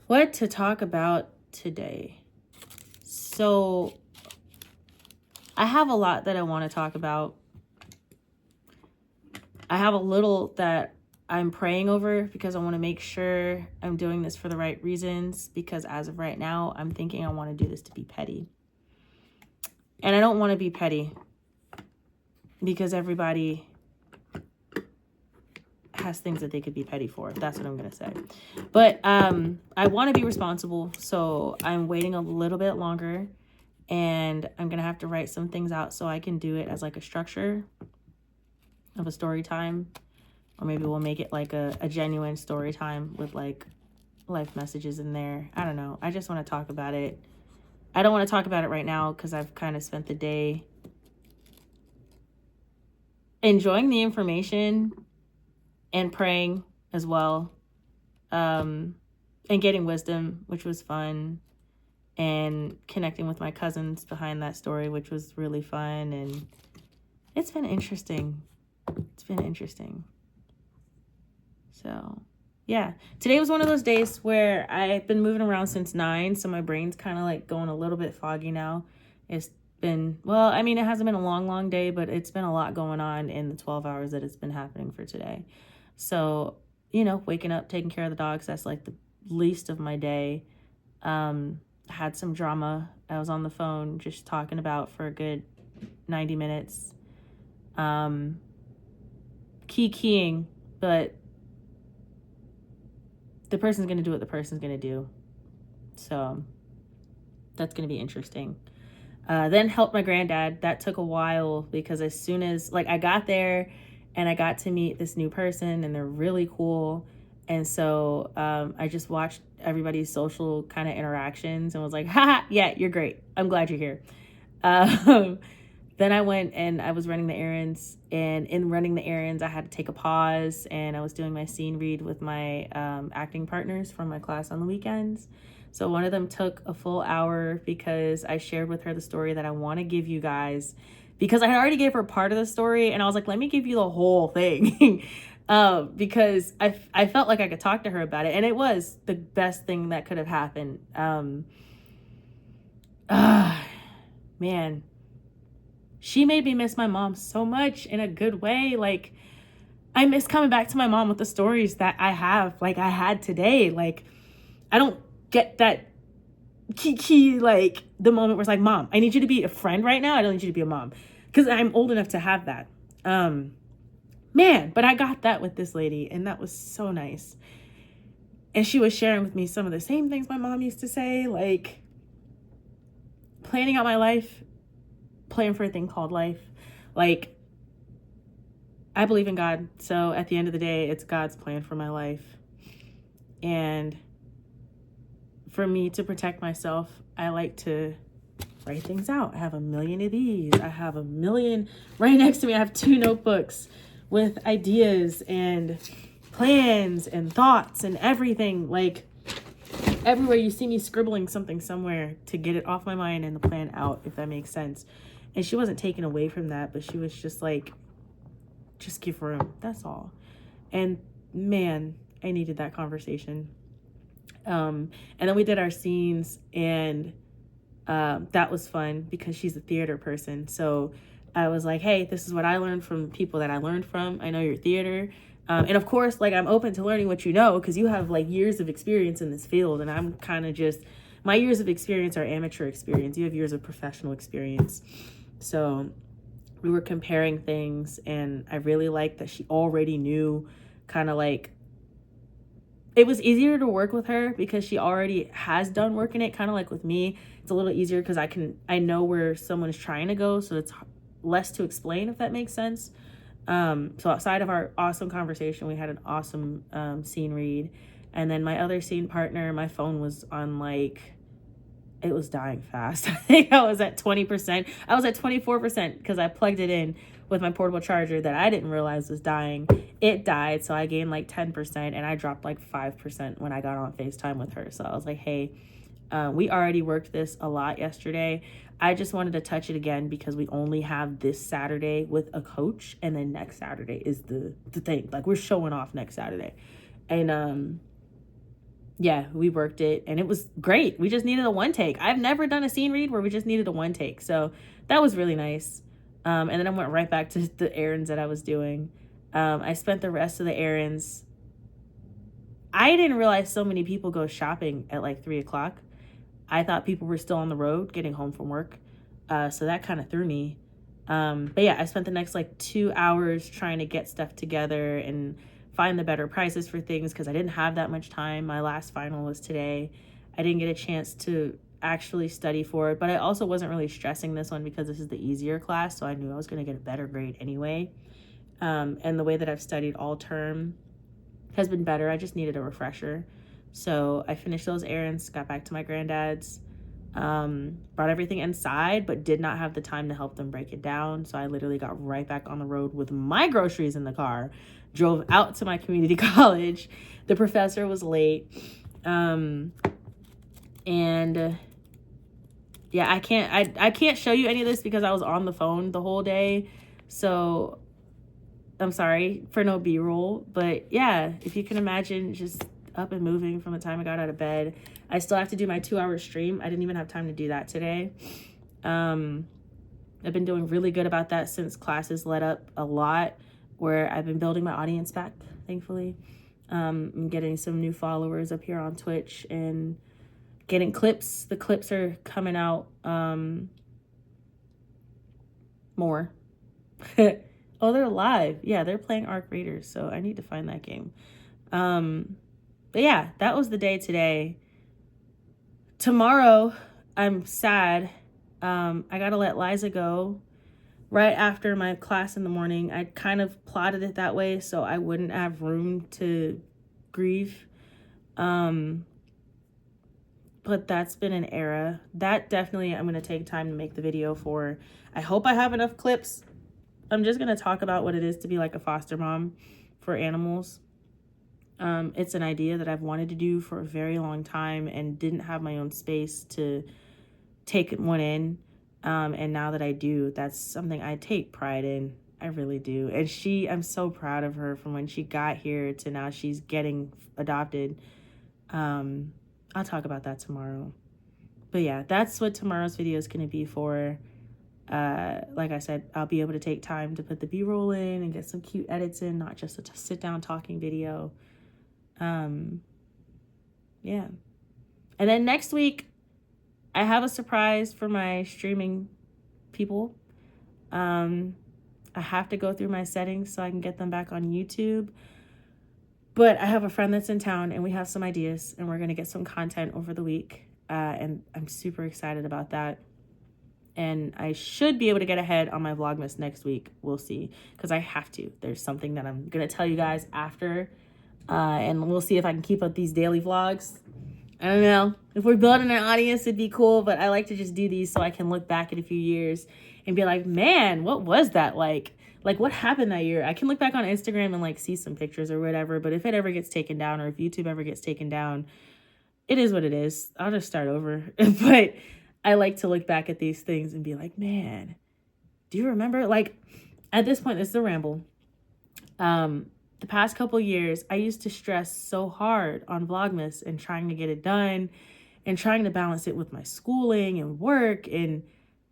What to talk about today? So, I have a lot that I want to talk about. I have a little that I'm praying over because I want to make sure I'm doing this for the right reasons. Because as of right now, I'm thinking I want to do this to be petty. And I don't want to be petty because everybody has things that they could be petty for. That's what I'm going to say. But I want to be responsible. So I'm waiting a little bit longer. And I'm going to have to write some things out so I can do it as like a structure of a story time. Or maybe we'll make it like a genuine story time with like life messages in there. I don't know. I just want to talk about it. I don't want to talk about it right now because I've kind of spent the day enjoying the information and praying as well. And getting wisdom, which was fun. And connecting with my cousins behind that story, which was really fun. And it's been interesting. So, yeah. Today was one of those days where I've been moving around since 9, so my brain's kind of like going a little bit foggy now. It's been, well, I mean, it hasn't been a long day, but it's been a lot going on in the 12 hours that it's been happening for today. So, waking up, taking care of the dogs, that's like the least of my day. Had some drama. I was on the phone just talking about for a good 90 minutes. Keying, but the person's going to do what the person's going to do. So that's going to be interesting. Then helped my granddad. That took a while because as soon as I got there and I got to meet this new person and they're really cool. And so I just watched everybody's social kind of interactions and was like, haha, yeah, you're great. I'm glad you're here. Then I went and I was running the errands, and in running the errands, I had to take a pause, and I was doing my scene read with my acting partners from my class on the weekends. So one of them took a full hour because I shared with her the story that I want to give you guys, because I had already gave her part of the story, and I was like, let me give you the whole thing. Because I felt like I could talk to her about it, and it was the best thing that could have happened. Man. She made me miss my mom so much in a good way. Like, I miss coming back to my mom with the stories that I have, like I had today. Like, I don't get that key, like the moment where it's like, Mom, I need you to be a friend right now. I don't need you to be a mom, because I'm old enough to have that. Man, but I got that with this lady, and that was so nice. And she was sharing with me some of the same things my mom used to say, like planning out my life, plan for a thing called life. Like, I believe in God. So at the end of the day, it's God's plan for my life. And for me to protect myself, I like to write things out. I have a million of these. I have a million right next to me. I have 2 notebooks with ideas and plans and thoughts and everything. Like, everywhere you see me scribbling something somewhere to get it off my mind and the plan out, if that makes sense. And she wasn't taken away from that, but she was just like, just give room. That's all. And man, I needed that conversation. And then we did our scenes, and that was fun because she's a theater person. So I was like, hey, this is what I learned from people that I learned from. I know your theater. And of course, like, I'm open to learning what you know, because you have like years of experience in this field. And I'm kind of just, my years of experience are amateur experience. You have years of professional experience. So we were comparing things, and I really liked that she already knew, kind of like, it was easier to work with her because she already has done work in it. Kind of like with me, it's a little easier because I know where someone is trying to go, so it's less to explain, if that makes sense. So outside of our awesome conversation, we had an awesome scene read. And then my other scene partner, my phone was on it was dying fast. I think I was at 20%. I was at 24% because I plugged it in with my portable charger that I didn't realize was dying. It died, so I gained 10%, and I dropped 5% when I got on FaceTime with her. So I was like, hey, we already worked this a lot yesterday. I just wanted to touch it again because we only have this Saturday with a coach, and then next Saturday is the thing. Like, we're showing off next Saturday. And yeah, we worked it and it was great. We just needed a one take. I've never done a scene read where we just needed a one take. So that was really nice. And then I went right back to the errands that I was doing. I spent the rest of the errands. I didn't realize so many people go shopping at like 3 o'clock. I thought people were still on the road getting home from work. So that kind of threw me. But yeah, I spent the next like 2 hours trying to get stuff together and find the better prices for things because I didn't have that much time. My last final was today. I didn't get a chance to actually study for it, but I also wasn't really stressing this one because this is the easier class, so I knew I was going to get a better grade anyway. And the way that I've studied all term has been better. I just needed a refresher. So I finished those errands, got back to my granddad's, brought everything inside, but did not have the time to help them break it down. So I literally got right back on the road with my groceries in the car, drove out to my community college. The professor was late. And yeah, I can't show you any of this because I was on the phone the whole day. So I'm sorry for no B-roll, but yeah, if you can imagine just up and moving from the time I got out of bed. I still have to do my 2-hour stream. I didn't even have time to do that today. I've been doing really good about that since classes let up a lot, where I've been building my audience back, thankfully. I'm getting some new followers up here on Twitch and getting clips. The clips are coming out more. Oh, they're live. Yeah, they're playing Arc Raiders, so I need to find that game. But yeah, that was the day today. Tomorrow, I'm sad. I gotta let Liza go right after my class in the morning. I kind of plotted it that way so I wouldn't have room to grieve. But that's been an era. That definitely I'm gonna take time to make the video for. I hope I have enough clips. I'm just gonna talk about what it is to be like a foster mom for animals. It's an idea that I've wanted to do for a very long time and didn't have my own space to take one in. And now that I do, that's something I take pride in. I really do. And I'm so proud of her from when she got here to now she's getting adopted. I'll talk about that tomorrow. But yeah, that's what tomorrow's video is going to be for. Like I said, I'll be able to take time to put the B-roll in and get some cute edits in, not just a sit down talking video. Yeah. And then next week, I have a surprise for my streaming people. I have to go through my settings so I can get them back on YouTube. But I have a friend that's in town and we have some ideas and we're going to get some content over the week. And I'm super excited about that. And I should be able to get ahead on my Vlogmas next week. We'll see. Because I have to. There's something that I'm going to tell you guys after. And we'll see if I can keep up these daily vlogs. I don't know. If we're building an audience, it'd be cool. But I like to just do these so I can look back in a few years and be like, man, what was that like? Like, what happened that year? I can look back on Instagram and, like, see some pictures or whatever. But if it ever gets taken down or if YouTube ever gets taken down, it is what it is. I'll just start over. But I like to look back at these things and be like, man, do you remember? Like, at this point, this is a ramble. The past couple years, I used to stress so hard on Vlogmas and trying to get it done and trying to balance it with my schooling and work, and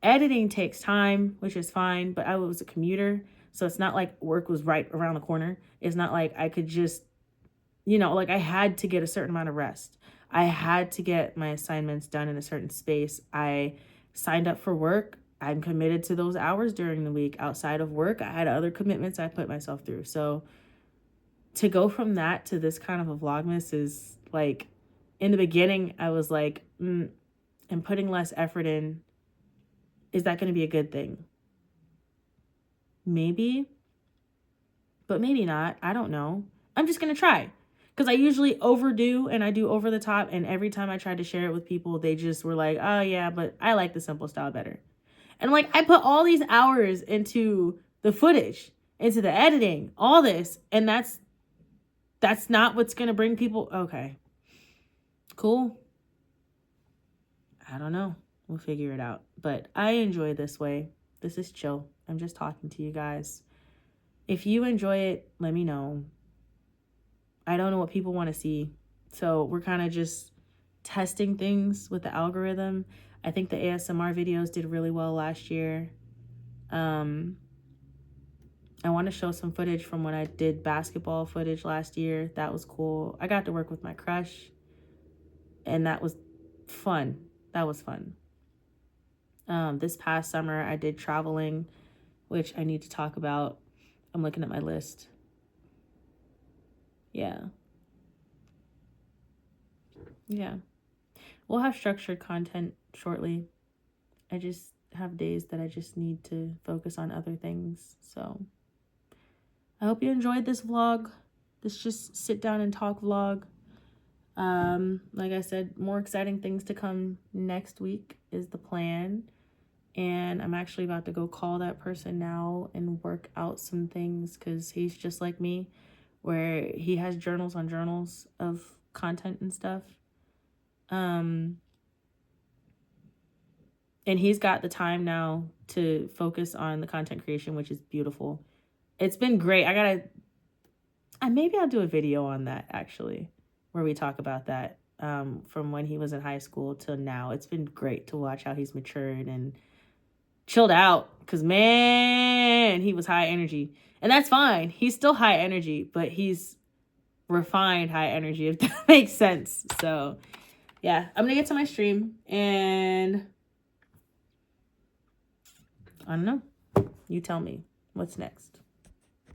editing takes time, which is fine, but I was a commuter. So it's not like work was right around the corner. It's not like I could just, like I had to get a certain amount of rest. I had to get my assignments done in a certain space. I signed up for work. I'm committed to those hours during the week. Outside of work, I had other commitments I put myself through. So to go from that to this kind of a Vlogmas is like, in the beginning, I was like, and putting less effort in, is that going to be a good thing? Maybe, but maybe not. I don't know. I'm just going to try. Because I usually overdo and I do over the top. And every time I tried to share it with people, they just were like, oh yeah, but I like the simple style better. And like, I put all these hours into the footage, into the editing, all this. And that's not what's going to bring people. Okay. Cool. I don't know. We'll figure it out. But I enjoy this way. This is chill. I'm just talking to you guys. If you enjoy it, let me know. I don't know what people want to see. So we're kind of just testing things with the algorithm. I think the ASMR videos did really well last year. I want to show some footage from when I did basketball footage last year. That was cool. I got to work with my crush, and that was fun. That was fun. This past summer, I did traveling, which I need to talk about. I'm looking at my list. Yeah. Yeah. We'll have structured content shortly. I just have days that I just need to focus on other things. So I hope you enjoyed this vlog. This just sit down and talk vlog. Like I said, more exciting things to come next week is the plan. And I'm actually about to go call that person now and work out some things, because he's just like me, where he has journals on journals of content and stuff. And he's got the time now to focus on the content creation, which is beautiful. It's been great. Maybe I'll do a video on that, actually, where we talk about that, from when he was in high school till now. It's been great to watch how he's matured and chilled out, because, man, he was high energy. And that's fine. He's still high energy, but he's refined high energy, if that makes sense. So, yeah, I'm going to get to my stream, and I don't know. You tell me what's next.